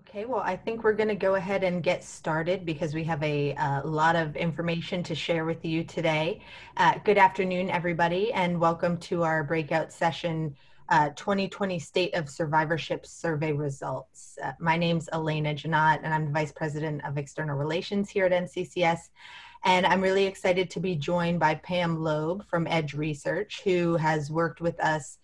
Okay, well, I think we're going to go ahead and get started because we have a lot of information to share with you today. Good afternoon, everybody, and welcome to our breakout session, 2020 State of Survivorship Survey Results. My name's Elena Janot, and I'm the Vice President of External Relations here at NCCS. And I'm really excited to be joined by Pam Loeb from Edge Research, who has worked with us.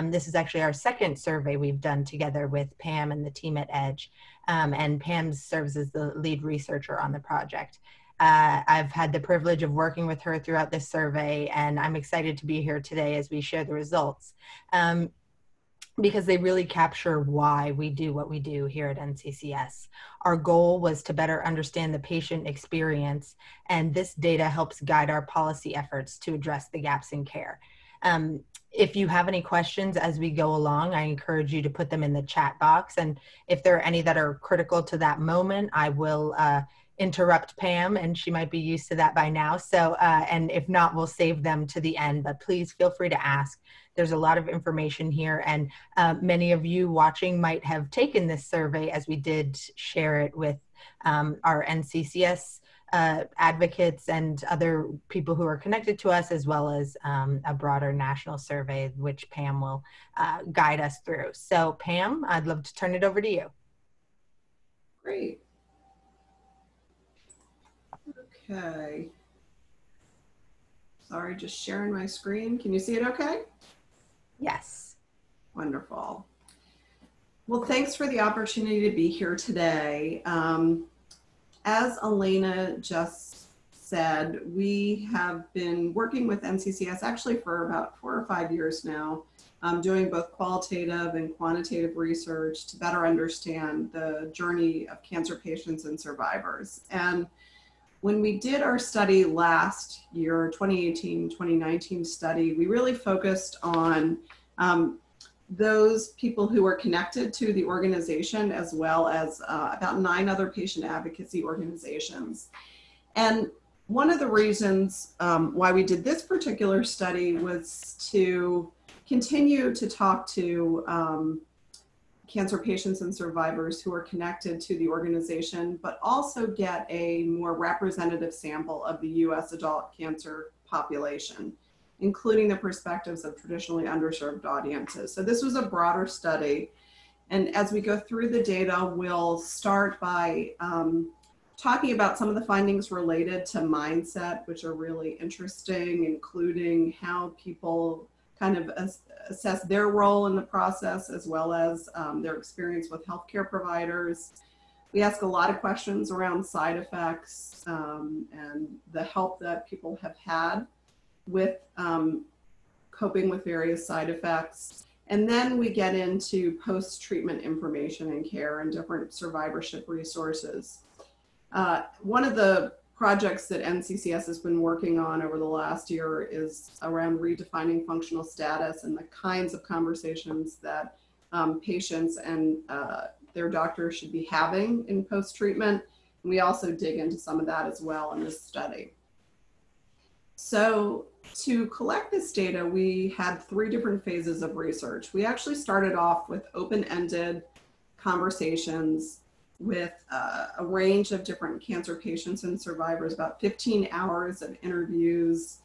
This is actually our second survey we've done together with Pam and the team at Edge. And Pam serves as the lead researcher on the project. I've had the privilege of working with her throughout this survey, and I'm excited to be here today as we share the results. Because they really capture why we do what we do here at NCCS. Our goal was to better understand the patient experience, and this data helps guide our policy efforts to address the gaps in care. If you have any questions as we go along, I encourage you to put them in the chat box, and if there are any that are critical to that moment, I will interrupt Pam, and she might be used to that by now. So, and if not, we'll save them to the end, but please feel free to ask. There's a lot of information here, and many of you watching might have taken this survey, as we did share it with our NCCS advocates and other people who are connected to us, as well as a broader national survey, which Pam will guide us through. So Pam, I'd love to turn it over to you. Great. Okay. Sorry, just sharing my screen. Can you see it okay? Yes. Wonderful. Well, thanks for the opportunity to be here today. As Elena just said, we have been working with NCCS actually for about 4 or 5 years now, doing both qualitative and quantitative research to better understand the journey of cancer patients and survivors. And when we did our study last year, 2018-2019 study, we really focused on those people who were connected to the organization, as well as about 9 other patient advocacy organizations. And one of the reasons why we did this particular study was to continue to talk to cancer patients and survivors who are connected to the organization, but also get a more representative sample of the US adult cancer population, including the perspectives of traditionally underserved audiences. So this was a broader study. And as we go through the data, we'll start by talking about some of the findings related to mindset, which are really interesting, including how people kind of assess their role in the process, as well as their experience with healthcare providers. We ask a lot of questions around side effects and the help that people have had with coping with various side effects. And then we get into post-treatment information and care and different survivorship resources. One of the projects that NCCS has been working on over the last year is around redefining functional status and the kinds of conversations that patients and their doctors should be having in post-treatment. And we also dig into some of that as well in this study. So to collect this data, we had 3 different phases of research. We actually started off with open-ended conversations with a range of different cancer patients and survivors, about 15 hours of interviews.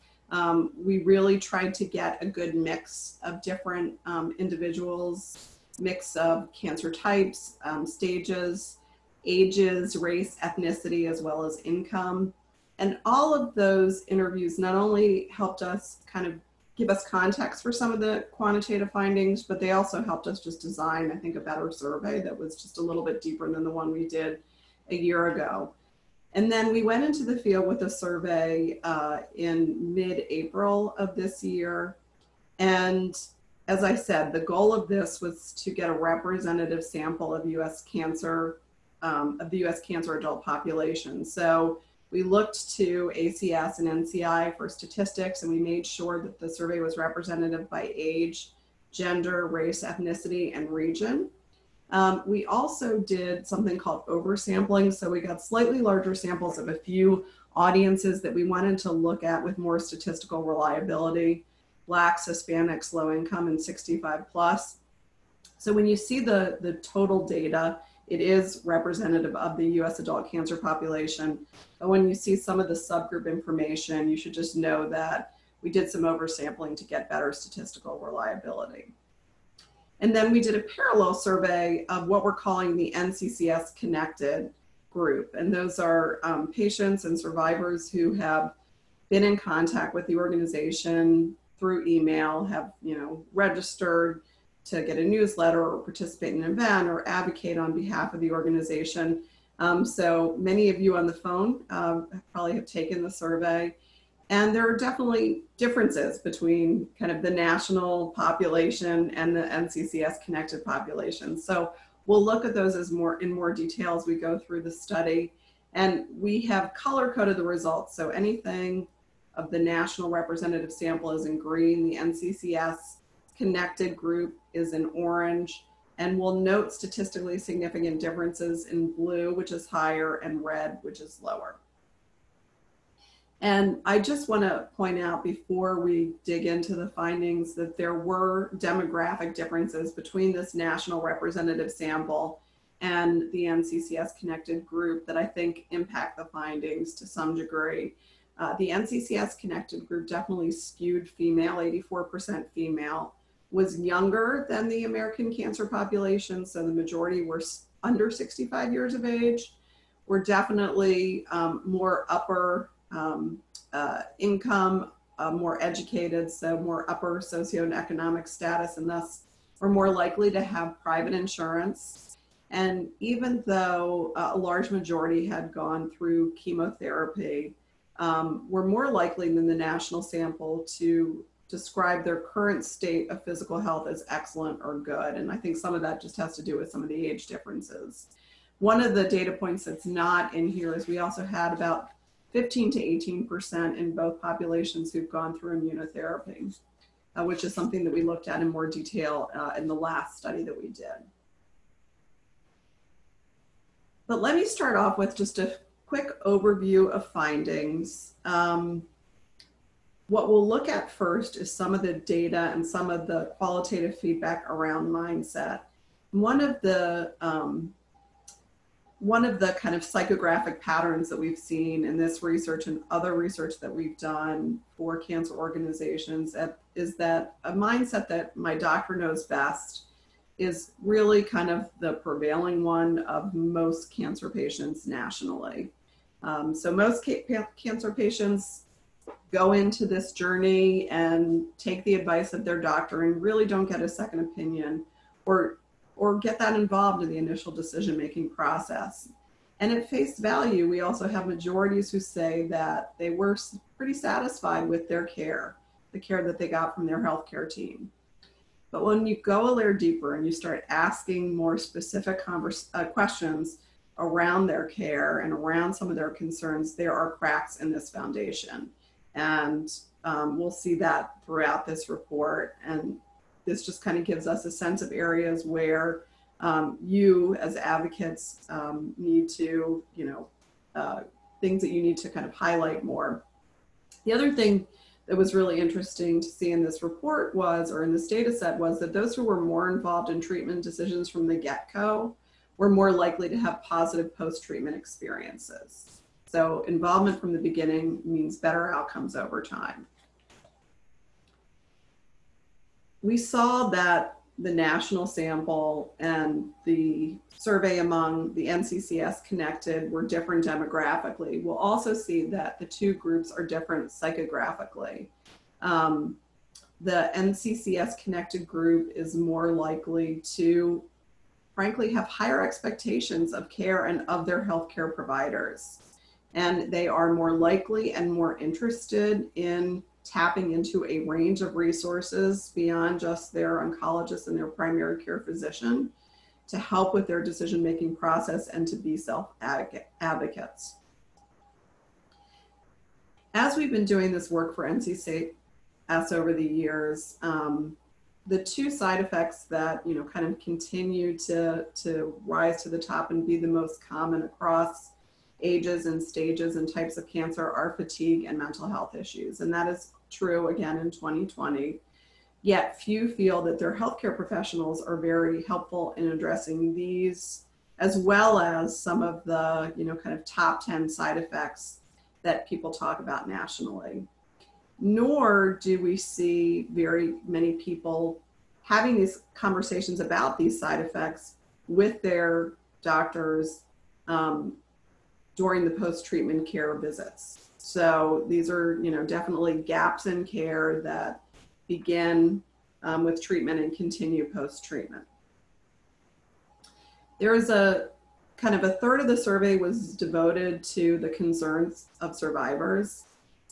We really tried to get a good mix of different individuals, mix of cancer types, stages, ages, race, ethnicity, as well as income. And all of those interviews not only helped us kind of give us context for some of the quantitative findings, but they also helped us just design, I think, a better survey that was just a little bit deeper than the one we did a year ago. And then we went into the field with a survey in mid-April of this year. And as I said, the goal of this was to get a representative sample of US cancer, of the US cancer adult population. So we looked to ACS and NCI for statistics, and we made sure that the survey was representative by age, gender, race, ethnicity, and region. We also did something called oversampling. So we got slightly larger samples of a few audiences that we wanted to look at with more statistical reliability: Blacks, Hispanics, low income, and 65 plus. So when you see the total data, It is representative of the US adult cancer population. But when you see some of the subgroup information, you should just know that we did some oversampling to get better statistical reliability. And then we did a parallel survey of what we're calling the NCCS connected group. And those are patients and survivors who have been in contact with the organization through email, have registered to get a newsletter or participate in an event or advocate on behalf of the organization. So many of you on the phone probably have taken the survey. And there are definitely differences between kind of the national population and the NCCS connected population. So we'll look at those in more detail as we go through the study. And we have color coded the results. So anything of the national representative sample is in green, the NCCS connected group is in orange, and we'll note statistically significant differences in blue, which is higher, and red, which is lower. And I just want to point out before we dig into the findings that there were demographic differences between this national representative sample and the NCCS connected group that I think impact the findings to some degree. The NCCS connected group definitely skewed female, 84% female, was younger than the American cancer population. So the majority were under 65 years of age. Were definitely more upper income, more educated, so more upper socioeconomic status, and thus were more likely to have private insurance. And even though a large majority had gone through chemotherapy, were more likely than the national sample to describe their current state of physical health as excellent or good. And I think some of that just has to do with some of the age differences. One of the data points that's not in here is we also had about 15 to 18% in both populations who've gone through immunotherapy, which is something that we looked at in more detail in the last study that we did. But let me start off with just a quick overview of findings. What we'll look at first is some of the data and some of the qualitative feedback around mindset. One of the kind of psychographic patterns that we've seen in this research and other research that we've done for cancer organizations is that a mindset that my doctor knows best is really kind of the prevailing one of most cancer patients nationally. So most cancer patients go into this journey and take the advice of their doctor and really don't get a second opinion or get that involved in the initial decision-making process. And at face value, we also have majorities who say that they were pretty satisfied with their care, the care that they got from their healthcare team. But when you go a layer deeper and you start asking more specific questions around their care and around some of their concerns, there are cracks in this foundation. And we'll see that throughout this report. And this just kind of gives us a sense of areas where you as advocates need to, things that you need to kind of highlight more. The other thing that was really interesting to see in this report was, or in this data set, was that those who were more involved in treatment decisions from the get-go were more likely to have positive post-treatment experiences. So involvement from the beginning means better outcomes over time. We saw that the national sample and the survey among the NCCS connected were different demographically. We'll also see that the two groups are different psychographically. The NCCS connected group is more likely to, frankly, have higher expectations of care and of their healthcare providers. And they are more likely and more interested in tapping into a range of resources beyond just their oncologist and their primary care physician to help with their decision-making process and to be self-advocates. As we've been doing this work for NCCS over the years, the two side effects that kind of continue to rise to the top and be the most common across ages and stages and types of cancer are fatigue and mental health issues. And that is true again in 2020. Yet few feel that their healthcare professionals are very helpful in addressing these as well as some of the, kind of top 10 side effects that people talk about nationally. Nor do we see very many people having these conversations about these side effects with their doctors during the post-treatment care visits. So these are, definitely gaps in care that begin with treatment and continue post-treatment. There is a kind of a third of the survey was devoted to the concerns of survivors.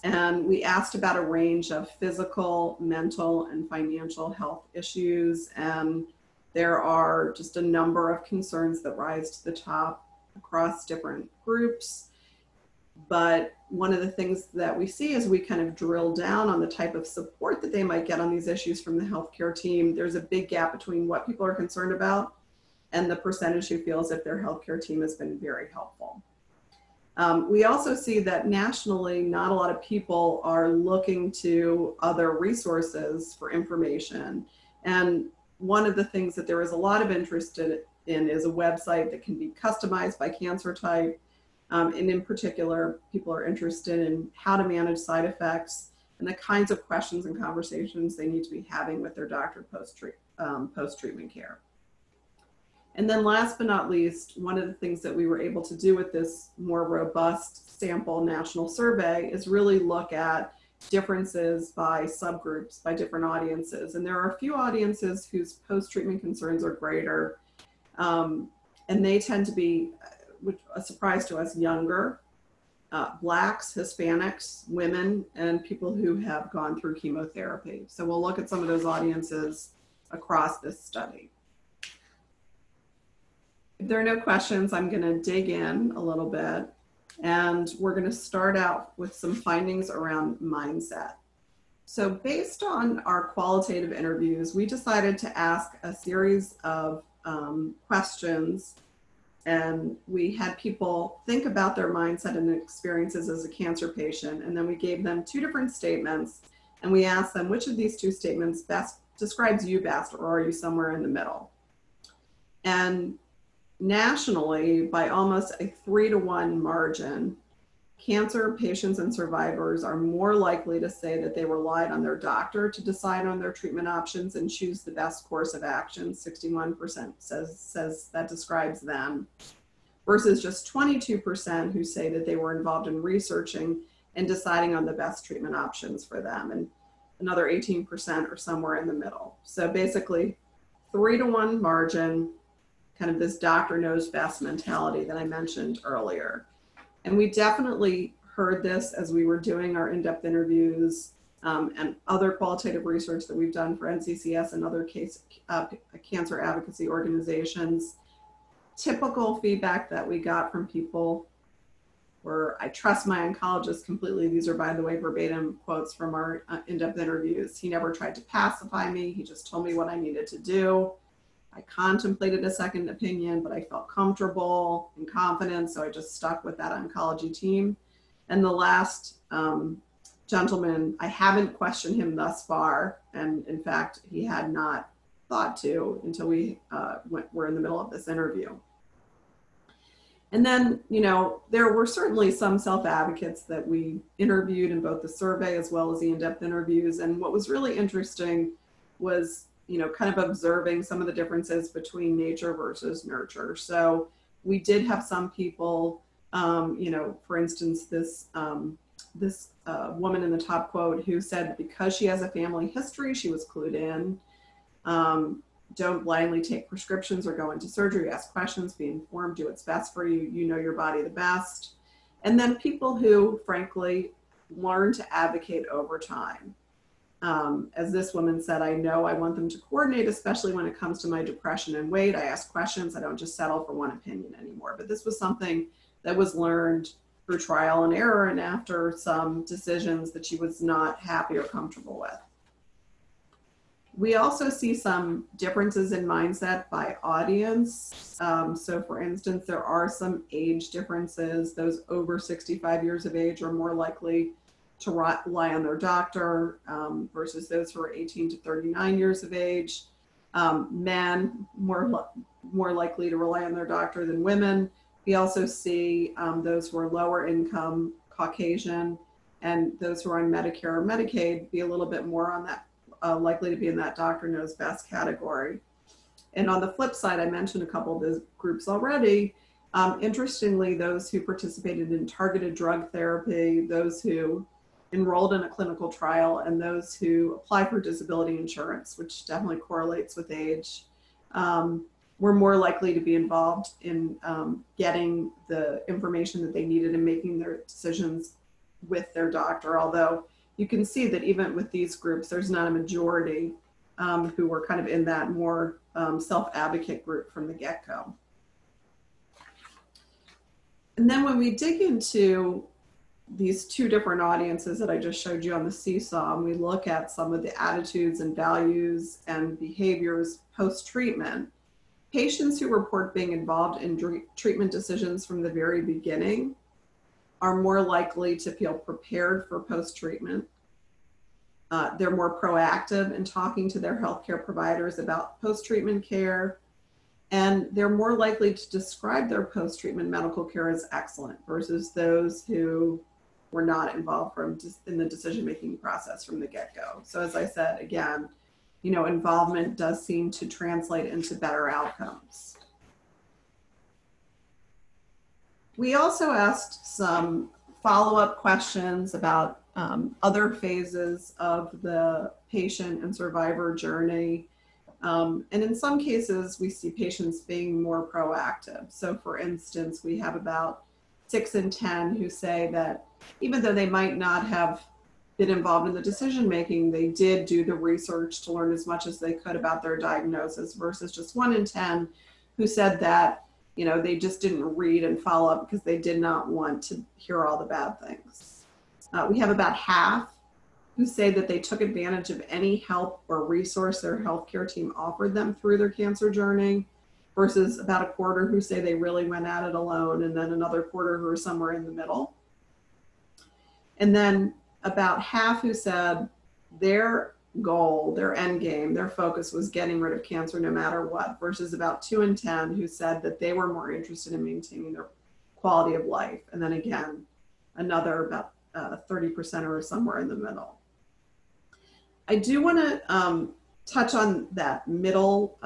And we asked about a range of physical, mental, and financial health issues. And there are just a number of concerns that rise to the top across different groups. But one of the things that we see as we kind of drill down on the type of support that they might get on these issues from the healthcare team, there's a big gap between what people are concerned about and the percentage who feels that their healthcare team has been very helpful. We also see that nationally, not a lot of people are looking to other resources for information. And one of the things that there is a lot of interest in is a website that can be customized by cancer type. And in particular, people are interested in how to manage side effects and the kinds of questions and conversations they need to be having with their doctor post-treatment care. And then last but not least, one of the things that we were able to do with this more robust sample national survey is really look at differences by subgroups, by different audiences. And there are a few audiences whose post-treatment concerns are greater, and they tend to be, which a surprise to us, younger, Blacks, Hispanics, women, and people who have gone through chemotherapy. So we'll look at some of those audiences across this study. If there are no questions, I'm going to dig in a little bit, and we're going to start out with some findings around mindset. So based on our qualitative interviews, we decided to ask a series of questions, and we had people think about their mindset and experiences as a cancer patient, and then we gave them two different statements, and we asked them which of these two statements best describes you best, or are you somewhere in the middle? And nationally, by almost a 3-to-1 margin, cancer patients and survivors are more likely to say that they relied on their doctor to decide on their treatment options and choose the best course of action. 61% says that describes them, versus just 22% who say that they were involved in researching and deciding on the best treatment options for them. And another 18% are somewhere in the middle. So basically, 3-to-1 margin, kind of this doctor knows best mentality that I mentioned earlier. And we definitely heard this as we were doing our in-depth interviews and other qualitative research that we've done for NCCS and other cancer advocacy organizations. Typical feedback that we got from people were, I trust my oncologist completely. These are, by the way, verbatim quotes from our in-depth interviews. He never tried to pacify me. He just told me what I needed to do. I contemplated a second opinion, but I felt comfortable and confident, so I just stuck with that oncology team. And the last gentleman, I haven't questioned him thus far, and in fact, he had not thought to until we were in the middle of this interview. And then, there were certainly some self-advocates that we interviewed in both the survey as well as the in-depth interviews. And what was really interesting was kind of observing some of the differences between nature versus nurture. So we did have some people, for instance, this woman in the top quote who said because she has a family history, she was clued in. Don't blindly take prescriptions or go into surgery, ask questions, be informed, do what's best for you. You know your body the best. And then people who, frankly, learn to advocate over time. As this woman said, I know I want them to coordinate, especially when it comes to my depression and weight. I ask questions. I don't just settle for one opinion anymore. But this was something that was learned through trial and error and after some decisions that she was not happy or comfortable with. We also see some differences in mindset by audience. So for instance, there are some age differences. Those over 65 years of age are more likely to rely on their doctor versus those who are 18 to 39 years of age. Men more likely to rely on their doctor than women. We also see those who are lower income, Caucasian, and those who are on Medicare or Medicaid be a little bit more on that, likely to be in that doctor knows best category. And on the flip side, I mentioned a couple of those groups already. Interestingly, those who participated in targeted drug therapy, those who enrolled in a clinical trial, and those who apply for disability insurance, which definitely correlates with age, were more likely to be involved in getting the information that they needed and making their decisions with their doctor. Although you can see that even with these groups, there's not a majority who were kind of in that more self-advocate group from the get-go. And then when we dig into these two different audiences that I just showed you on the seesaw, and we look at some of the attitudes and values and behaviors post-treatment, patients who report being involved in treatment decisions from the very beginning are more likely to feel prepared for post-treatment. They're more proactive in talking to their healthcare providers about post-treatment care, and they're more likely to describe their post-treatment medical care as excellent versus those who were not involved in the decision-making process from the get-go. So as I said, again, involvement does seem to translate into better outcomes. We also asked some follow-up questions about other phases of the patient and survivor journey. And in some cases, we see patients being more proactive. So for instance, we have about 6 in 10 who say that even though they might not have been involved in the decision-making, they did do the research to learn as much as they could about their diagnosis, versus just 1 in 10 who said that, they just didn't read and follow up because they did not want to hear all the bad things. We have about half who say that they took advantage of any help or resource their healthcare team offered them through their cancer journey, versus about a quarter who say they really went at it alone, and then another quarter who are somewhere in the middle. And then about half who said their goal, their end game, their focus was getting rid of cancer no matter what, versus about 2 in 10 who said that they were more interested in maintaining their quality of life. And then again, another about 30% are somewhere in the middle. I do want to touch on that middle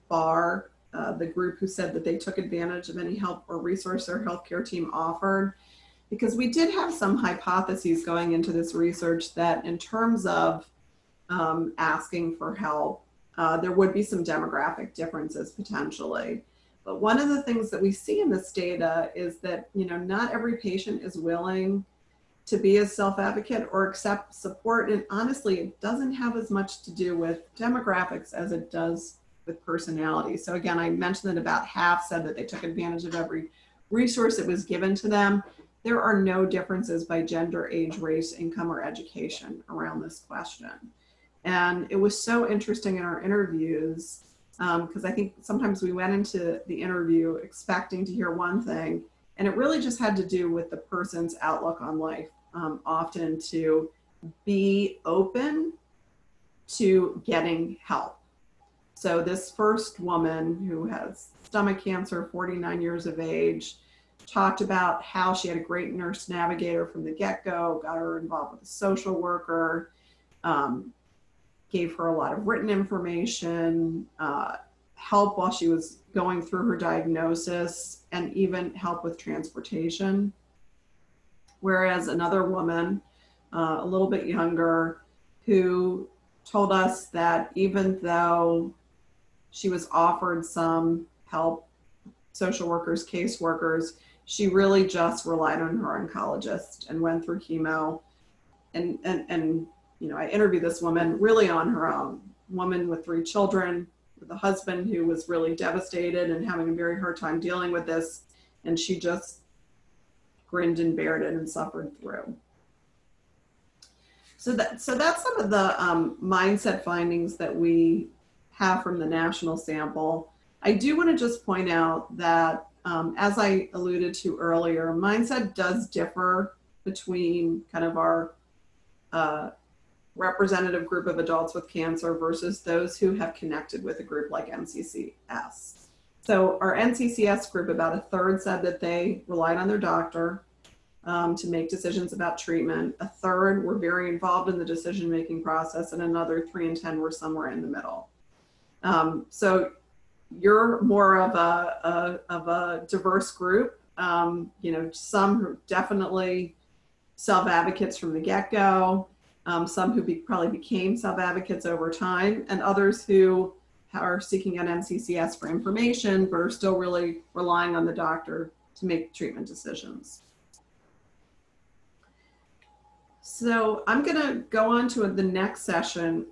bar, the group who said that they took advantage of any help or resource their healthcare team offered, because we did have some hypotheses going into this research that in terms of asking for help, there would be some demographic differences potentially. But one of the things that we see in this data is that, not every patient is willing to be a self-advocate or accept support. And honestly, it doesn't have as much to do with demographics as it does with personality. So again, I mentioned that about half said that they took advantage of every resource that was given to them. There are no differences by gender, age, race, income, or education around this question. And it was so interesting in our interviews, because I think sometimes we went into the interview expecting to hear one thing, and it really just had to do with the person's outlook on life, often to be open to getting help. So this first woman who has stomach cancer, 49 years of age, talked about how she had a great nurse navigator from the get-go, got her involved with a social worker, gave her a lot of written information, help while she was going through her diagnosis, and even help with transportation. Whereas another woman, a little bit younger, who told us that even though she was offered some help, social workers, caseworkers, she really just relied on her oncologist and went through chemo. And I interviewed this woman really on her own, woman with 3 children, with a husband who was really devastated and having a very hard time dealing with this. And she just grinned and bared it and suffered through. So that's some of the mindset findings that we have from the national sample. I do want to just point out that, as I alluded to earlier, mindset does differ between kind of our representative group of adults with cancer versus those who have connected with a group like NCCS. So our NCCS group, about a third said that they relied on their doctor to make decisions about treatment. A third were very involved in the decision-making process, and another 3 and 10 were somewhere in the middle. So you're more of a diverse group. You know, some who definitely self-advocates from the get-go, some who probably became self-advocates over time, and others who are seeking out NCCS for information, but are still really relying on the doctor to make treatment decisions. So I'm going to go on to the next section,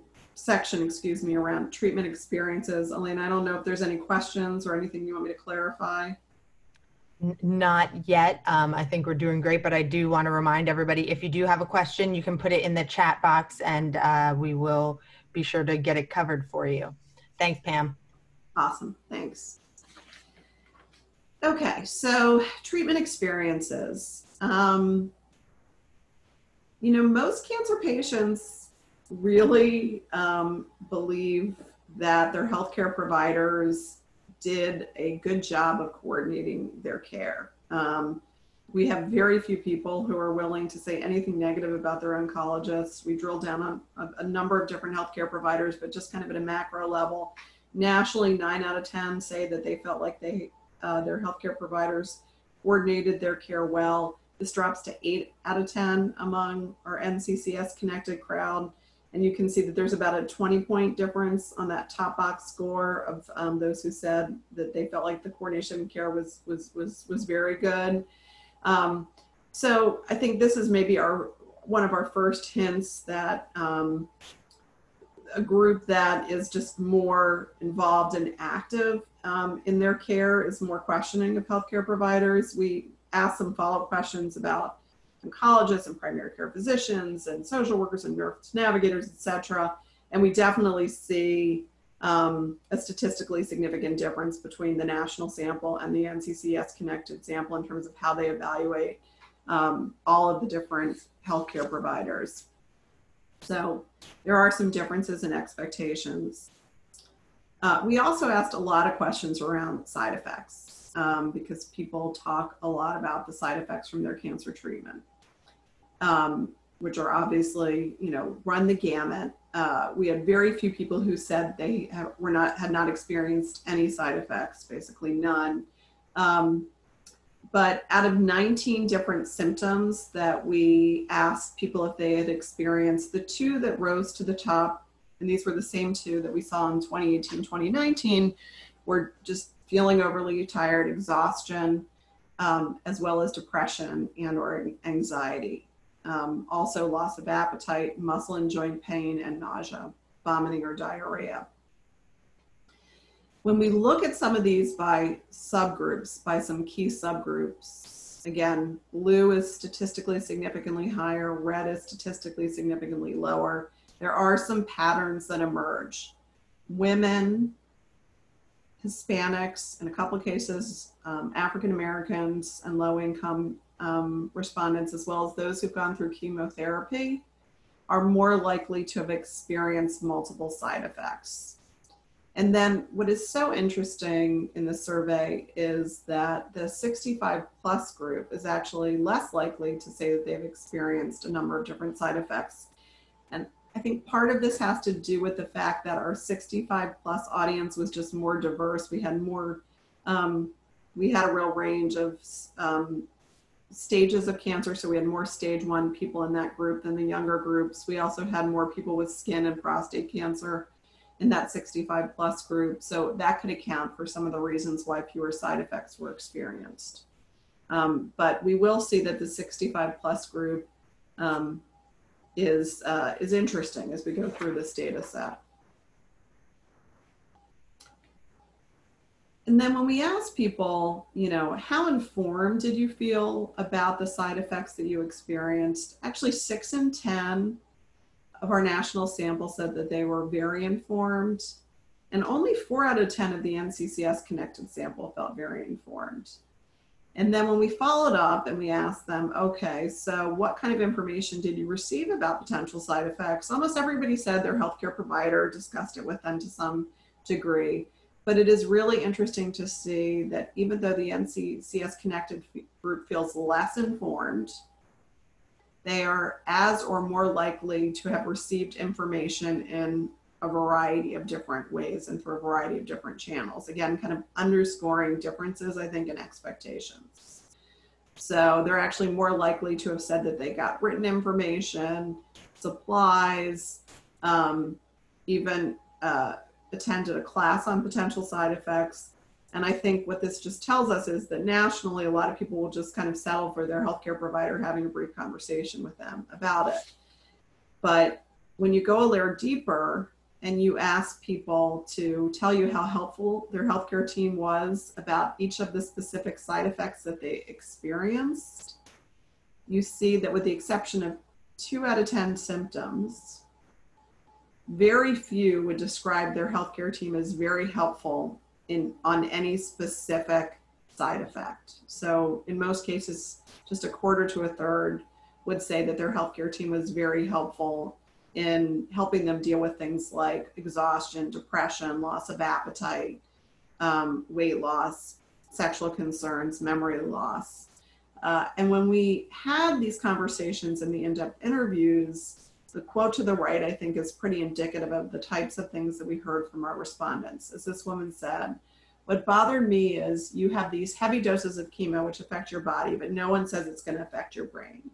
around treatment experiences. Elena, I don't know if there's any questions or anything you want me to clarify. Not yet. I think we're doing great, but I do want to remind everybody, if you do have a question, you can put it in the chat box and we will be sure to get it covered for you. Thanks, Pam. Awesome, thanks. Okay, so treatment experiences. You know, most cancer patients really believe that their healthcare providers did a good job of coordinating their care. We have very few people who are willing to say anything negative about their oncologists. We drill down on a number of different healthcare providers, but just kind of at a macro level. Nationally, 9 out of 10 say that they felt like their healthcare providers coordinated their care well. This drops to 8 out of 10 among our NCCS connected crowd. And you can see that there's about a 20-point difference on that top box score of those who said that they felt like the coordination of care was very good. So I think this is maybe one of our first hints that a group that is just more involved and active in their care is more questioning of healthcare providers. We asked some follow-up questions about oncologists and primary care physicians and social workers and nurse navigators, et cetera. And we definitely see a statistically significant difference between the national sample and the NCCS connected sample in terms of how they evaluate all of the different healthcare providers. So there are some differences in expectations. We also asked a lot of questions around side effects because people talk a lot about the side effects from their cancer treatment, which are obviously, you know, run the gamut. We had very few people who said they had not experienced any side effects, basically none. But out of 19 different symptoms that we asked people if they had experienced, the 2 that rose to the top, and these were the same 2 that we saw in 2018, 2019, were just feeling overly tired, exhaustion, as well as depression and or anxiety. Also loss of appetite, muscle and joint pain, and nausea, vomiting or diarrhea. When we look at some of these by subgroups, by some key subgroups, again, blue is statistically significantly higher, red is statistically significantly lower. There are some patterns that emerge. Women, Hispanics, in a couple of cases, African Americans and low-income respondents, as well as those who've gone through chemotherapy, are more likely to have experienced multiple side effects. And then what is so interesting in the survey is that the 65 plus group is actually less likely to say that they've experienced a number of different side effects. And I think part of this has to do with the fact that our 65 plus audience was just more diverse. We had more, we had a real range of stages of cancer. So we had more stage 1 people in that group than the younger groups. We also had more people with skin and prostate cancer in that 65 plus group. So that could account for some of the reasons why fewer side effects were experienced. But we will see that the 65 plus group is interesting as we go through this data set. And then when we ask people, you know, how informed did you feel about the side effects that you experienced? Actually, 6 in 10 of our national sample said that they were very informed, and only 4 out of 10 of the NCCS connected sample felt very informed. And then when we followed up and we asked them, okay, so what kind of information did you receive about potential side effects? Almost everybody said their healthcare provider discussed it with them to some degree. But it is really interesting to see that even though the NCCS Connected group feels less informed, they are as or more likely to have received information in a variety of different ways and for a variety of different channels. Again, kind of underscoring differences, I think, in expectations. So they're actually more likely to have said that they got written information, supplies, even attended a class on potential side effects. And I think what this just tells us is that nationally, a lot of people will just kind of settle for their healthcare provider having a brief conversation with them about it. But when you go a layer deeper and you ask people to tell you how helpful their healthcare team was about each of the specific side effects that they experienced, you see that with the exception of 2 out of 10 symptoms, very few would describe their healthcare team as very helpful on any specific side effect. So in most cases, just a quarter to a third would say that their healthcare team was very helpful in helping them deal with things like exhaustion, depression, loss of appetite, weight loss, sexual concerns, memory loss. And when we had these conversations in the in-depth interviews, the quote to the right, I think, is pretty indicative of the types of things that we heard from our respondents. As this woman said, what bothered me is you have these heavy doses of chemo which affect your body, but no one says it's going to affect your brain.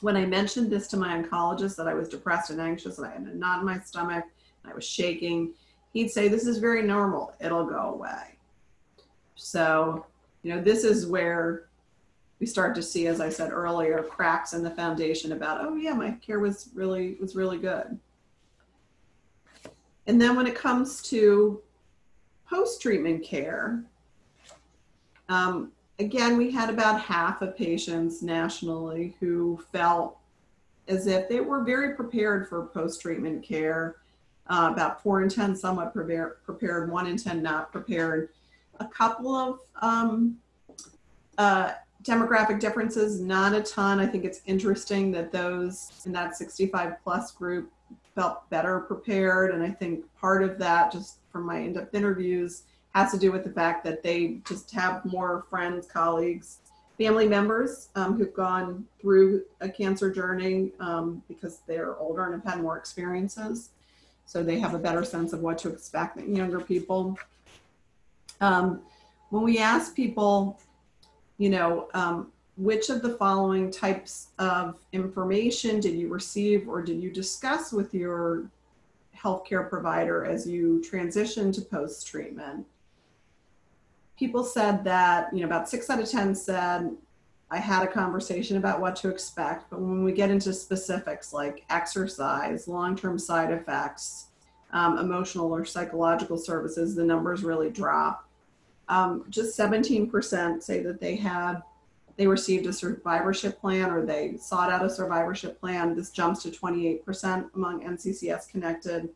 When I mentioned this to my oncologist, that I was depressed and anxious and I had a knot in my stomach and I was shaking, he'd say, this is very normal. It'll go away. So, this is where we start to see, as I said earlier, cracks in the foundation about, oh yeah, my care was really good. And then when it comes to post-treatment care, again, we had about half of patients nationally who felt as if they were very prepared for post-treatment care. About 4 in 10 somewhat prepared, 1 in 10 not prepared. A couple of demographic differences, not a ton. I think it's interesting that those in that 65 plus group felt better prepared. And I think part of that, just from my in-depth interviews, has to do with the fact that they just have more friends, colleagues, family members who've gone through a cancer journey because they're older and have had more experiences. So they have a better sense of what to expect than younger people. When we ask people, which of the following types of information did you receive or did you discuss with your healthcare provider as you transition to post-treatment? People said that, about 6 out of 10 said, I had a conversation about what to expect, but when we get into specifics like exercise, long-term side effects, emotional or psychological services, the numbers really drop. Just 17% say that they received a survivorship plan or they sought out a survivorship plan. This jumps to 28% among NCCS connected,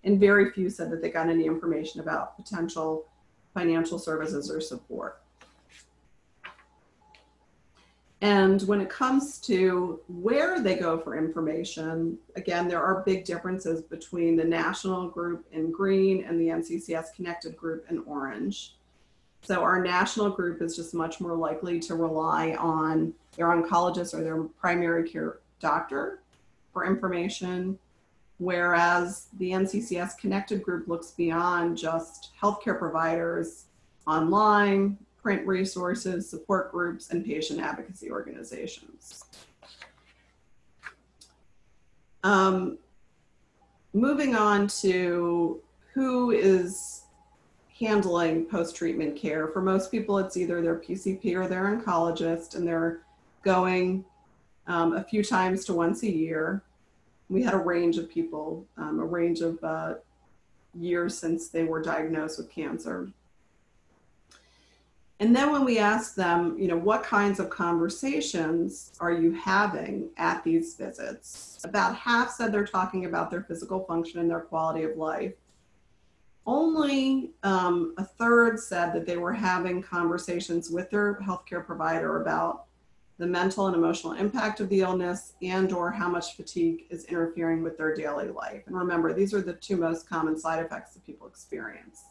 and very few said that they got any information about potential financial services or support. And when it comes to where they go for information, again, there are big differences between the national group in green and the NCCS connected group in orange. So our national group is just much more likely to rely on their oncologist or their primary care doctor for information, whereas the NCCS connected group looks beyond just healthcare providers, online, print resources, support groups, and patient advocacy organizations. Moving on to who is handling post-treatment care. For most people, it's either their PCP or their oncologist, and they're going a few times to once a year. We had a range of people, a range of years since they were diagnosed with cancer. And then when we ask them, what kinds of conversations are you having at these visits? About half said they're talking about their physical function and their quality of life. only a third said that they were having conversations with their healthcare provider about the mental and emotional impact of the illness and or how much fatigue is interfering with their daily life. And remember, these are the two most common side effects that people experience.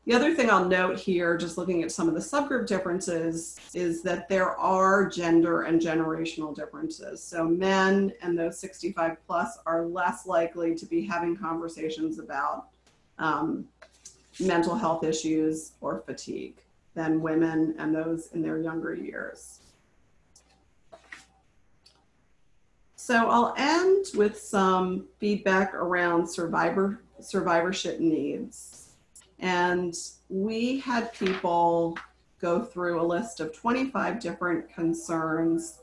The other thing I'll note here, just looking at some of the subgroup differences, is that there are gender and generational differences. So men and those 65 plus are less likely to be having conversations about mental health issues or fatigue than women and those in their younger years. So I'll end with some feedback around survivorship needs. And we had people go through a list of 25 different concerns,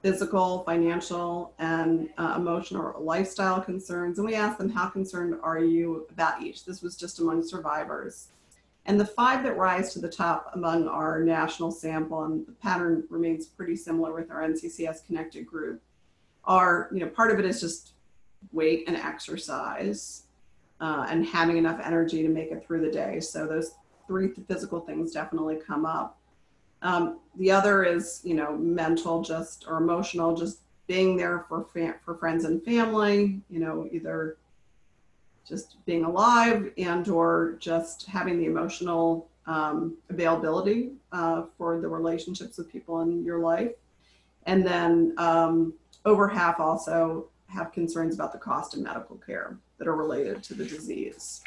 physical, financial, and emotional or lifestyle concerns. And we asked them, how concerned are you about each? This was just among survivors. And the 5 that rise to the top among our national sample, and the pattern remains pretty similar with our NCCS connected group, are, part of it is just weight and exercise. And having enough energy to make it through the day. So those 3 physical things definitely come up. The other is, mental or emotional, just being there for friends and family, either just being alive and or just having the emotional availability for the relationships with people in your life. And then over half also have concerns about the cost of medical care that are related to the disease.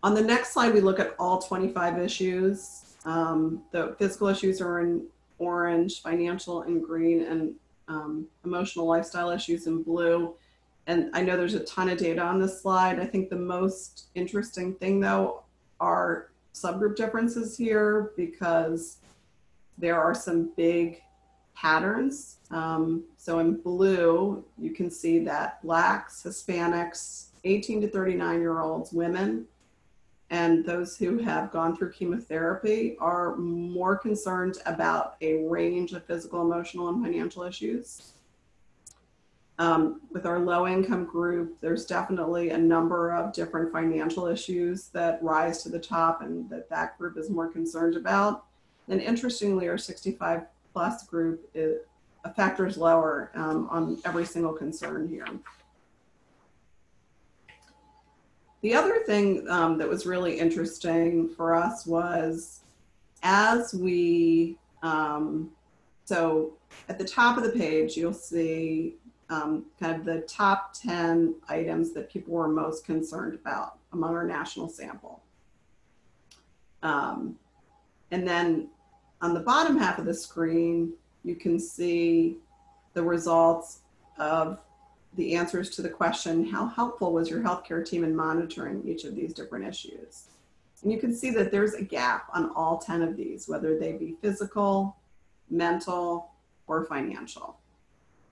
On the next slide, we look at all 25 issues. The physical issues are in orange, financial in green, and emotional lifestyle issues in blue. And I know there's a ton of data on this slide. I think the most interesting thing, though, are subgroup differences here, because there are some big patterns. So in blue, you can see that Blacks, Hispanics, 18 to 39-year-olds, women, and those who have gone through chemotherapy are more concerned about a range of physical, emotional, and financial issues. With our low-income group, there's definitely a number of different financial issues that rise to the top and that group is more concerned about. And interestingly, our 65 plus group factors lower on every single concern here. The other thing that was really interesting for us was as we, so at the top of the page, you'll see kind of the top 10 items that people were most concerned about among our national sample. And then on the bottom half of the screen, you can see the results of the answers to the question, how helpful was your healthcare team in monitoring each of these different issues? And you can see that there's a gap on all 10 of these, whether they be physical, mental, or financial.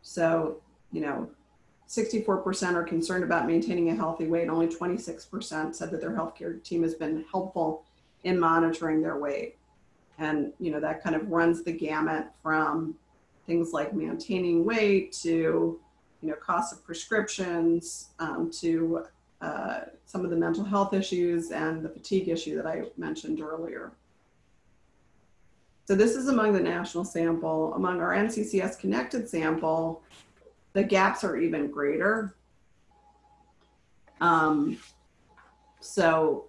So, 64% are concerned about maintaining a healthy weight. Only 26% said that their healthcare team has been helpful in monitoring their weight. And, that kind of runs the gamut from things like maintaining weight to, cost of prescriptions, to some of the mental health issues and the fatigue issue that I mentioned earlier. So this is among the national sample. Among our NCCS connected sample, the gaps are even greater. So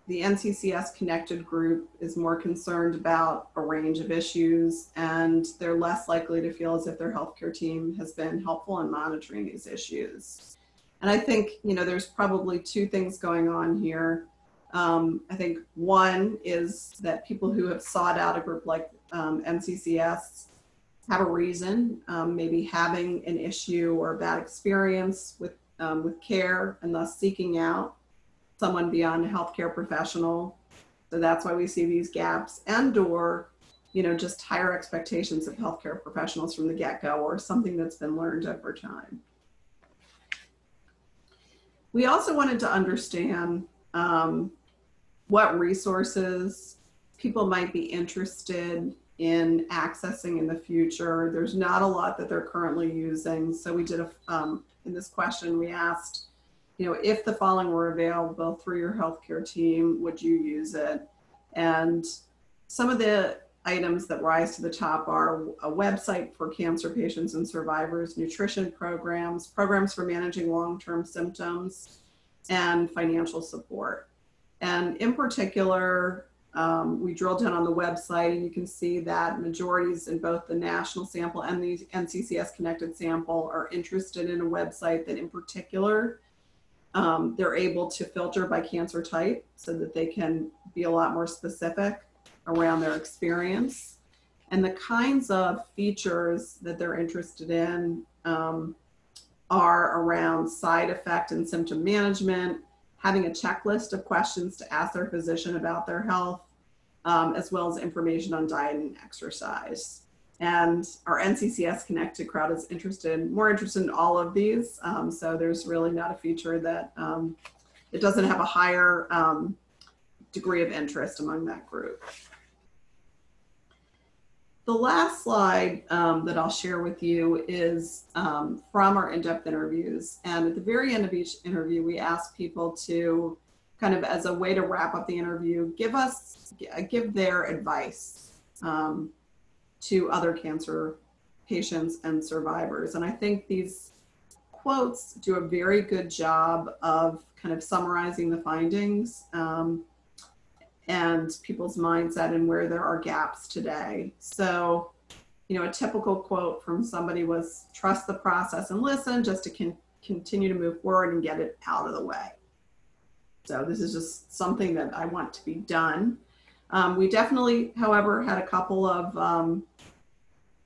the NCCS connected group is more concerned about a range of issues, and they're less likely to feel as if their healthcare team has been helpful in monitoring these issues. And I think, there's probably 2 things going on here. I think one is that people who have sought out a group like NCCS have a reason, maybe having an issue or a bad experience with care, and thus seeking out someone beyond a healthcare professional. So that's why we see these gaps, and or, just higher expectations of healthcare professionals from the get-go, or something that's been learned over time. We also wanted to understand what resources people might be interested in accessing in the future. There's not a lot that they're currently using. So we did in this question, we asked, if the following were available through your healthcare team, would you use it? And some of the items that rise to the top are a website for cancer patients and survivors, nutrition programs, programs for managing long-term symptoms, and financial support. And in particular, we drilled down on the website, and you can see that majorities in both the national sample and the NCCS connected sample are interested in a website that in particular they're able to filter by cancer type so that they can be a lot more specific around their experience. And the kinds of features that they're interested in are around side effect and symptom management, having a checklist of questions to ask their physician about their health, as well as information on diet and exercise. And our NCCS Connected crowd is more interested in all of these. So there's really not a feature that it doesn't have a higher degree of interest among that group. The last slide that I'll share with you is from our in-depth interviews. And at the very end of each interview, we ask people to kind of, as a way to wrap up the interview, give their advice to other cancer patients and survivors. And I think these quotes do a very good job of kind of summarizing the findings and people's mindset and where there are gaps today. So, a typical quote from somebody was, trust the process and listen just to continue to move forward and get it out of the way. So this is just something that I want to be done. We definitely, however, had a couple of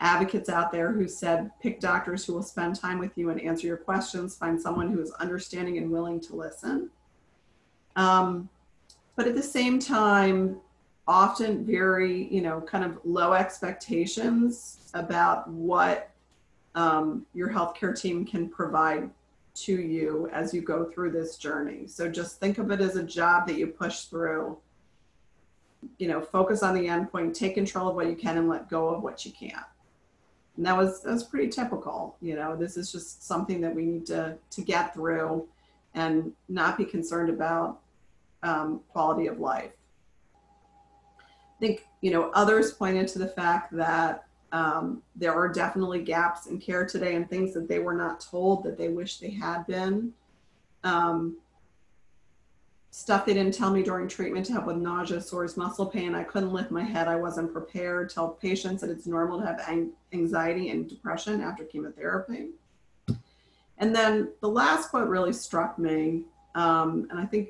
advocates out there who said, pick doctors who will spend time with you and answer your questions, find someone who is understanding and willing to listen. But at the same time, often very, kind of low expectations about what your healthcare team can provide to you as you go through this journey. So just think of it as a job that you push through. Focus on the endpoint, take control of what you can and let go of what you can't. And that was pretty typical. This is just something that we need to get through and not be concerned about quality of life. I think, others pointed to the fact that there are definitely gaps in care today and things that they were not told that they wish they had been. Stuff they didn't tell me during treatment to help with nausea, sores, muscle pain. I couldn't lift my head. I wasn't prepared. Tell patients that it's normal to have anxiety and depression after chemotherapy. And then the last quote really struck me, and I think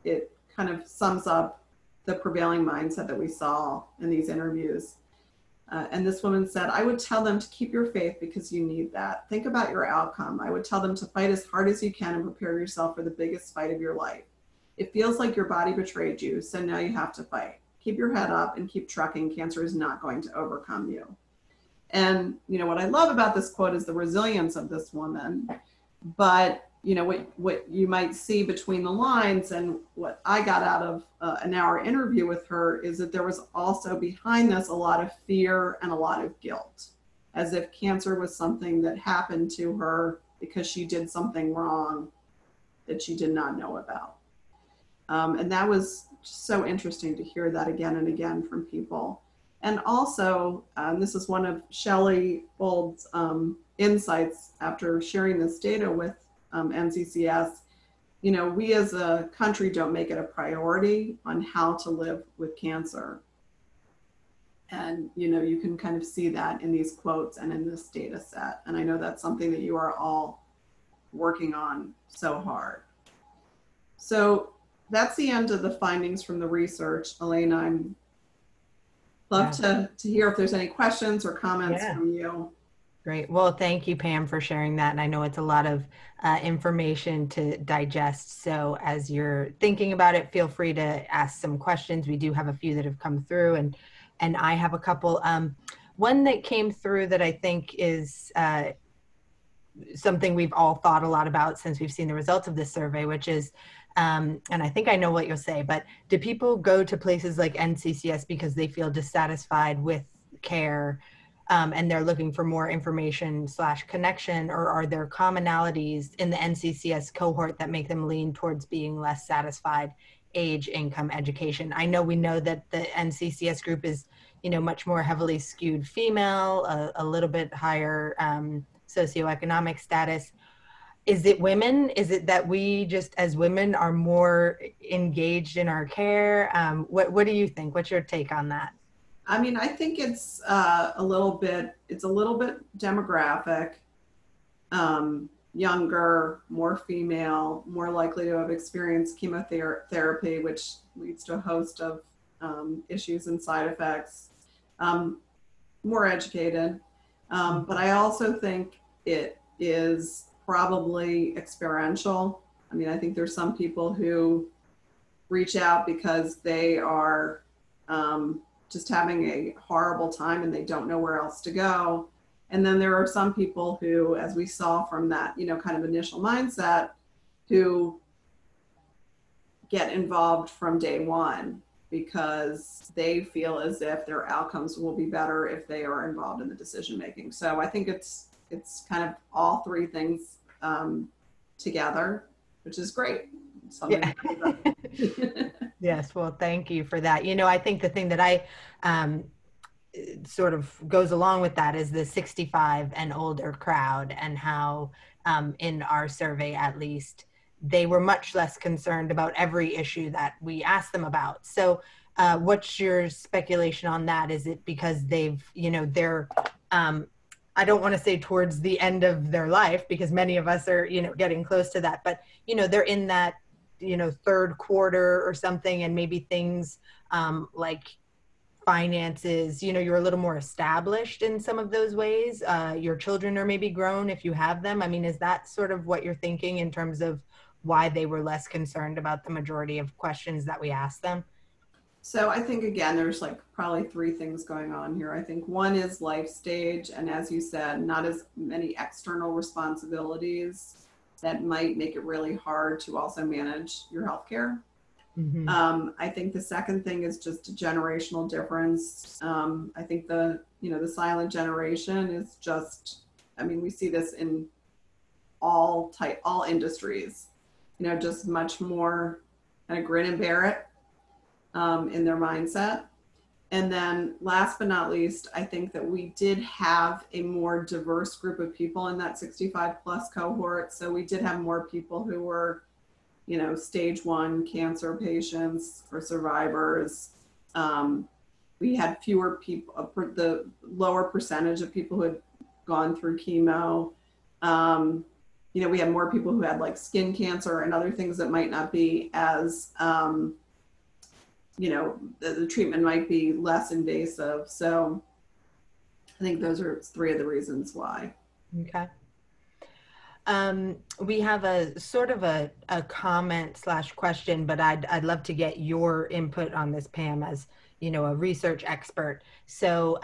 it kind of sums up the prevailing mindset that we saw in these interviews. And this woman said, I would tell them to keep your faith because you need that. Think about your outcome. I would tell them to fight as hard as you can and prepare yourself for the biggest fight of your life. It feels like your body betrayed you, so now you have to fight. Keep your head up and keep trucking. Cancer is not going to overcome you. And, what I love about this quote is the resilience of this woman. But, what you might see between the lines and what I got out of an hour interview with her is that there was also behind this a lot of fear and a lot of guilt, as if cancer was something that happened to her because she did something wrong that she did not know about. And that was so interesting to hear that again and again from people. And also, this is one of Shelley Bold's insights after sharing this data with NCCS. We as a country don't make it a priority on how to live with cancer. And, you can kind of see that in these quotes and in this data set. And I know that's something that you are all working on so hard. So that's the end of the findings from the research. Elena, I'm love to hear if there's any questions or comments from you. Great. Well, thank you, Pam, for sharing that. And I know it's a lot of information to digest. So as you're thinking about it, feel free to ask some questions. We do have a few that have come through, and I have a couple. One that came through that I think is something we've all thought a lot about since we've seen the results of this survey, which is, and I think I know what you'll say, but do people go to places like NCCS because they feel dissatisfied with care and they're looking for more information slash connection, or are there commonalities in the NCCS cohort that make them lean towards being less satisfied? Age, income, education. I know we know that the NCCS group is, much more heavily skewed female, a little bit higher socioeconomic status. Is it women? Is it that we just as women are more engaged in our care? What do you think? What's your take on that? I mean, I think it's it's a little bit demographic, younger, more female, more likely to have experienced chemotherapy, which leads to a host of issues and side effects, um, more educated. But I also think it is probably experiential. I mean, I think there's some people who reach out because they are just having a horrible time and they don't know where else to go. And then there are some people who, as we saw from that, kind of initial mindset, who get involved from day one because they feel as if their outcomes will be better if they are involved in the decision making. So I think it's kind of all three things together, which is great. Yeah. Yes, well, thank you for that. I think the thing that I sort of goes along with that is the 65 and older crowd, and how in our survey, at least, they were much less concerned about every issue that we asked them about. So what's your speculation on that? Is it because they're I don't want to say towards the end of their life, because many of us are getting close to that, but they're in that third quarter or something, and maybe things like finances, you're a little more established in some of those ways. Your children are maybe grown if you have them. I mean, is that sort of what you're thinking in terms of why they were less concerned about the majority of questions that we asked them? So I think, again, there's like probably three things going on here. I think one is life stage, and as you said, not as many external responsibilities that might make it really hard to also manage your healthcare. Mm-hmm. I think the second thing is just a generational difference. I think the silent generation is just, I mean, we see this in all industries, just much more kind of grin and bear it in their mindset. And then last but not least, I think that we did have a more diverse group of people in that 65 plus cohort. So we did have more people who were, stage 1 cancer patients or survivors. We had fewer people, the lower percentage of people who had gone through chemo. We had more people who had like skin cancer and other things that might not be as, the treatment might be less invasive. So I think those are three of the reasons why. Okay. We have a sort of a comment slash question, but I'd love to get your input on this, Pam, as a research expert. So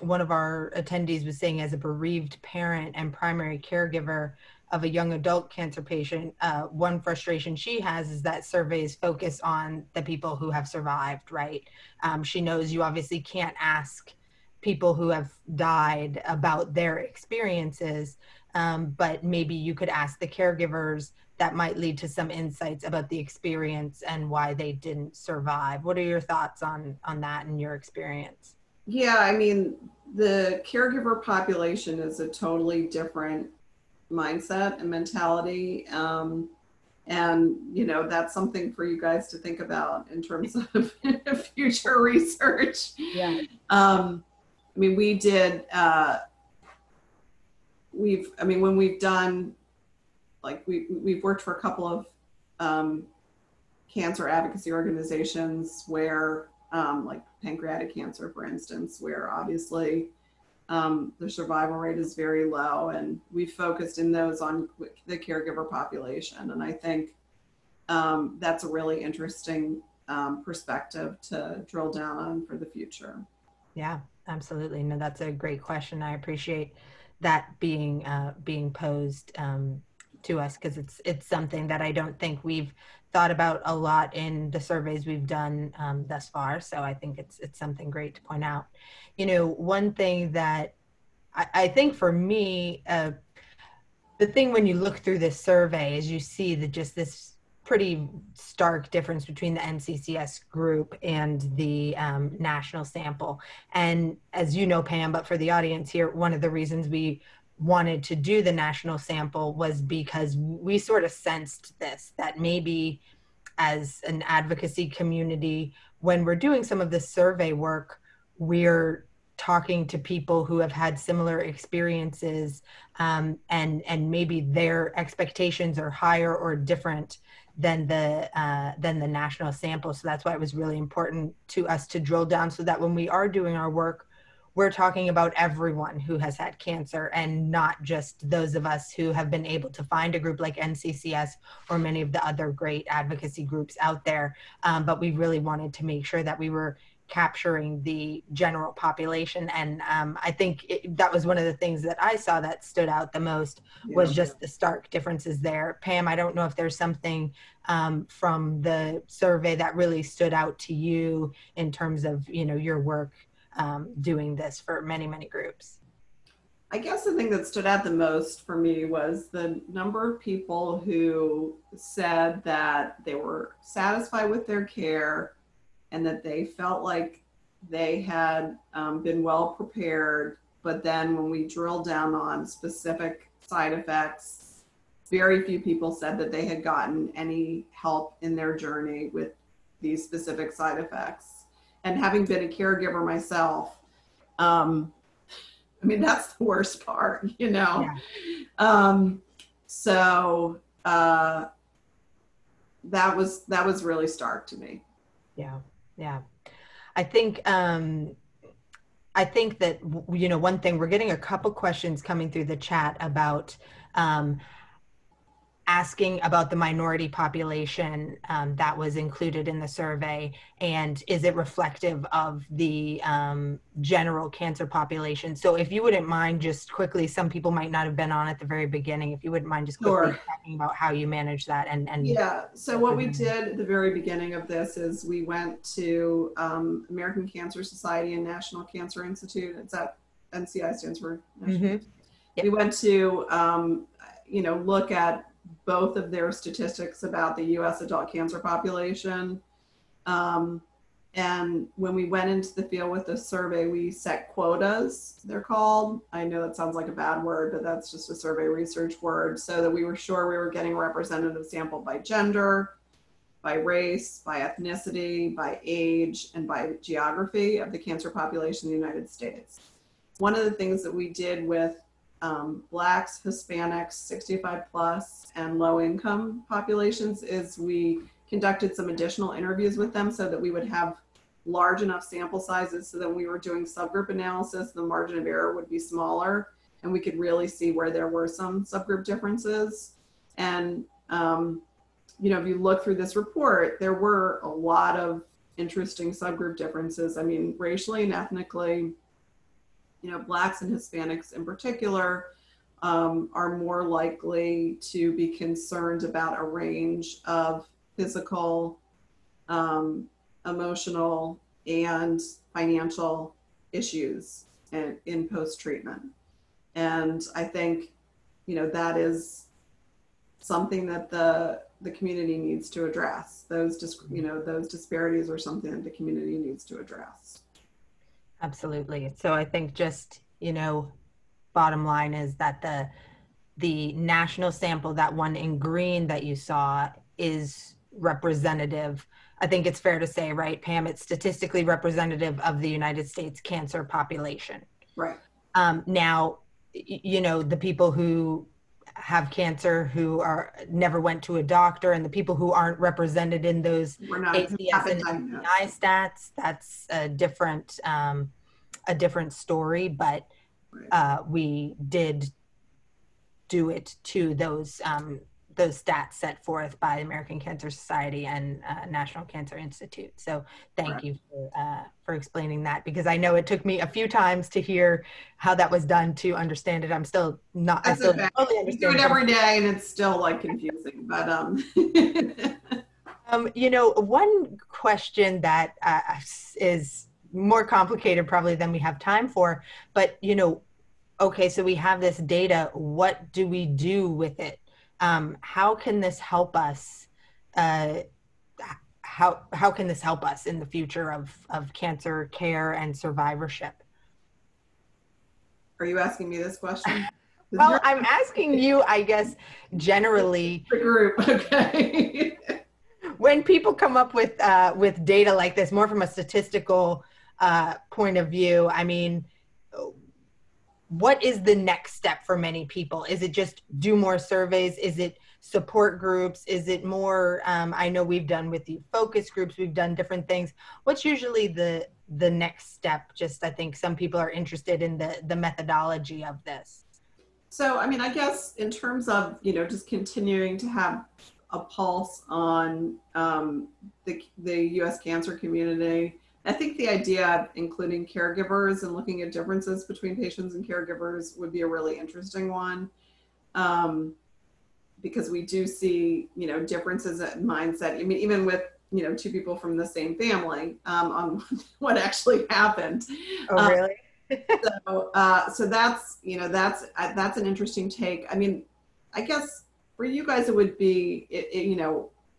one of our attendees was saying, as a bereaved parent and primary caregiver of a young adult cancer patient, one frustration she has is that surveys focus on the people who have survived, right? She knows you obviously can't ask people who have died about their experiences, but maybe you could ask the caregivers. That might lead to some insights about the experience and why they didn't survive. What are your thoughts on that and your experience? Yeah, I mean, the caregiver population is a totally different mindset and mentality. And, that's something for you guys to think about in terms of future research. Yeah. I mean, we did, when we've done, like we've worked for a couple of cancer advocacy organizations where, like pancreatic cancer, for instance, where obviously the survival rate is very low, and we focused in those on the caregiver population. And I think that's a really interesting perspective to drill down on for the future. Yeah, absolutely. No, that's a great question. I appreciate that being posed to to us, because it's something that I don't think we've thought about a lot in the surveys we've done thus far. So I think it's something great to point out. One thing that I think for me, the thing when you look through this survey is you see that just this pretty stark difference between the NCCS group and the national sample. And as you know, Pam, but for the audience here, one of the reasons we wanted to do the national sample was because we sort of sensed this, that maybe as an advocacy community, when we're doing some of the survey work, we're talking to people who have had similar experiences, and maybe their expectations are higher or different than the national sample. So that's why it was really important to us to drill down, so that when we are doing our work, we're talking about everyone who has had cancer, and not just those of us who have been able to find a group like NCCS or many of the other great advocacy groups out there. But we really wanted to make sure that we were capturing the general population. And I think that was one of the things that I saw that stood out the most, was just the stark differences there. Pam, I don't know if there's something from the survey that really stood out to you in terms of, your work doing this for many, many groups. I guess the thing that stood out the most for me was the number of people who said that they were satisfied with their care and that they felt like they had been well prepared. But then when we drilled down on specific side effects, very few people said that they had gotten any help in their journey with these specific side effects. And having been a caregiver myself, that's the worst part, Yeah. So that was really stark to me. Yeah. Yeah. I think that, one thing, we're getting a couple questions coming through the chat about asking about the minority population that was included in the survey, and is it reflective of the general cancer population? So if you wouldn't mind just quickly, some people might not have been on at the very beginning, if you wouldn't mind just quickly talking about how you manage that. And yeah, so what we did at the very beginning of this is we went to American Cancer Society and National Cancer Institute. It's at NCI, stands for National. Yep. We went to look at both of their statistics about the U.S. adult cancer population. And when we went into the field with the survey, we set quotas, they're called. I know that sounds like a bad word, but that's just a survey research word, so that we were sure we were getting a representative sample by gender, by race, by ethnicity, by age, and by geography of the cancer population in the United States. One of the things that we did with Blacks, Hispanics, 65 plus, and low income populations is we conducted some additional interviews with them so that we would have large enough sample sizes so that when we were doing subgroup analysis, the margin of error would be smaller and we could really see where there were some subgroup differences. And, if you look through this report, there were a lot of interesting subgroup differences. I mean, racially and ethnically, Blacks and Hispanics in particular are more likely to be concerned about a range of physical, emotional, and financial issues in post-treatment. And I think, that is something that the community needs to address. Those disparities are something that the community needs to address. Absolutely. So I think just, bottom line is that the national sample, that one in green that you saw, is representative. I think it's fair to say, right, Pam, it's statistically representative of the United States cancer population. Right. Now, the people who have cancer who never went to a doctor, and the people who aren't represented in those ACS and NCI stats, that's a different story. But we did do it to those those stats set forth by the American Cancer Society and National Cancer Institute. So thank Correct. you for explaining that, because I know it took me a few times to hear how that was done to understand it. I That's still okay. don't totally We do understand it it, but every day and it's still like confusing, but one question that is more complicated probably than we have time for, but okay, so we have this data. What do we do with it? How can this help us? Uh, how can this help us in the future of cancer care and survivorship? are you asking me this question? Because Well, you're I'm asking you, I guess, generally, the group, okay? when people come up with data like this, more from a statistical point of view. I mean, what is the next step for many people? Is it just do more surveys? Is it support groups? Is it more, I know we've done with the focus groups, we've done different things. What's usually the next step? Just, I think some people are interested in the methodology of this. So, I mean, I guess in terms of, just continuing to have a pulse on the U.S. cancer community, I think the idea of including caregivers and looking at differences between patients and caregivers would be a really interesting one. Because we do see, differences in mindset. I mean, even with, two people from the same family on what actually happened. Oh, really? So that's an interesting take. I mean, I guess for you guys, it would be,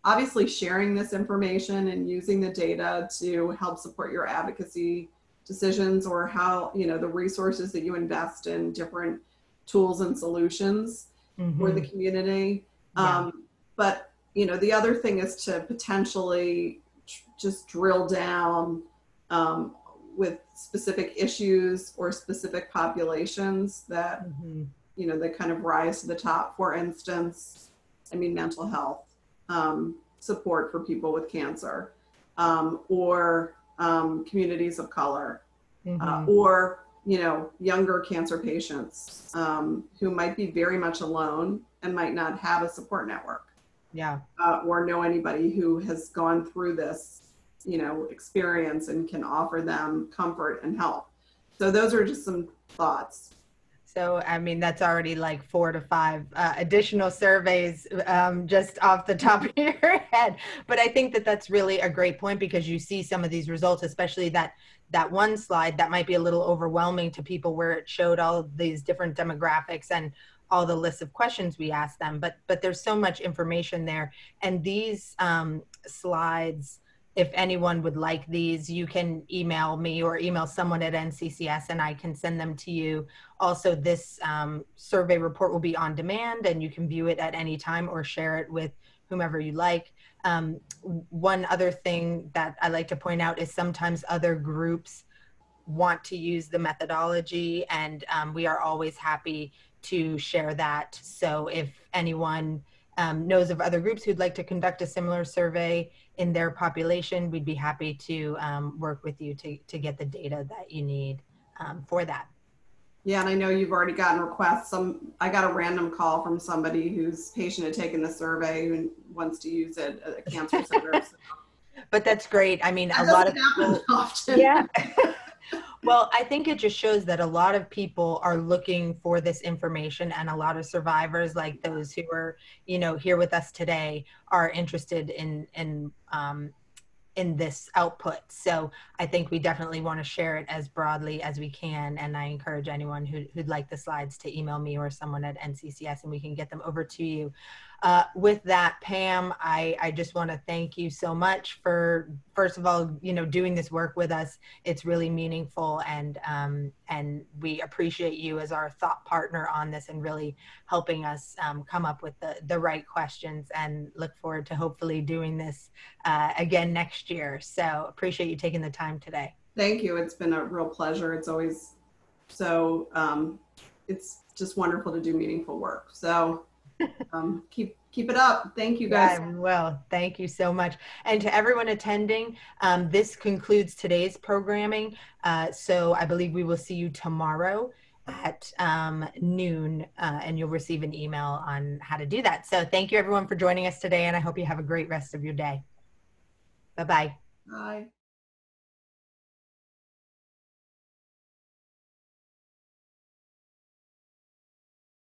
obviously sharing this information and using the data to help support your advocacy decisions, or how, the resources that you invest in different tools and solutions for the Mm-hmm. community. Yeah. But, the other thing is to potentially just drill down with specific issues or specific populations that, Mm-hmm. that kind of rise to the top. For instance, I mean, mental health support for people with cancer, or communities of color, Mm-hmm. or, younger cancer patients who might be very much alone and might not have a support network, Yeah. or know anybody who has gone through this, experience and can offer them comfort and help. So those are just some thoughts. So, I mean, that's already like 4 to 5 additional surveys just off the top of your head. But I think that that's really a great point, because you see some of these results, especially that one slide that might be a little overwhelming to people, where it showed all of these different demographics and all the lists of questions we asked them. But there's so much information there, and these slides, if anyone would like these, you can email me or email someone at NCCS and I can send them to you. Also, this survey report will be on demand and you can view it at any time or share it with whomever you like. One other thing that I like to point out is sometimes other groups want to use the methodology, and we are always happy to share that. So if anyone knows of other groups who'd like to conduct a similar survey in their population, we'd be happy to work with you to get the data that you need for that. Yeah, and I know you've already gotten requests. I got a random call from somebody whose patient had taken the survey and wants to use it at a cancer center. So But that's great. I mean, that a lot of doesn't happen people, often. yeah. Well, I think it just shows that a lot of people are looking for this information, and a lot of survivors, like those who are, here with us today, are interested in this output. So I think we definitely want to share it as broadly as we can. And I encourage anyone who'd like the slides to email me or someone at NCCS and we can get them over to you. With that, Pam, I just want to thank you so much for, first of all, doing this work with us. It's really meaningful, and we appreciate you as our thought partner on this and really helping us come up with the right questions, and look forward to hopefully doing this again next year. So appreciate you taking the time today. Thank you. It's been a real pleasure. It's always it's just wonderful to do meaningful work. So keep it up. Thank you guys. Yeah, well, thank you so much. And to everyone attending, this concludes today's programming. So I believe we will see you tomorrow at noon, and you'll receive an email on how to do that. So thank you everyone for joining us today, and I hope you have a great rest of your day. Bye-bye. Bye.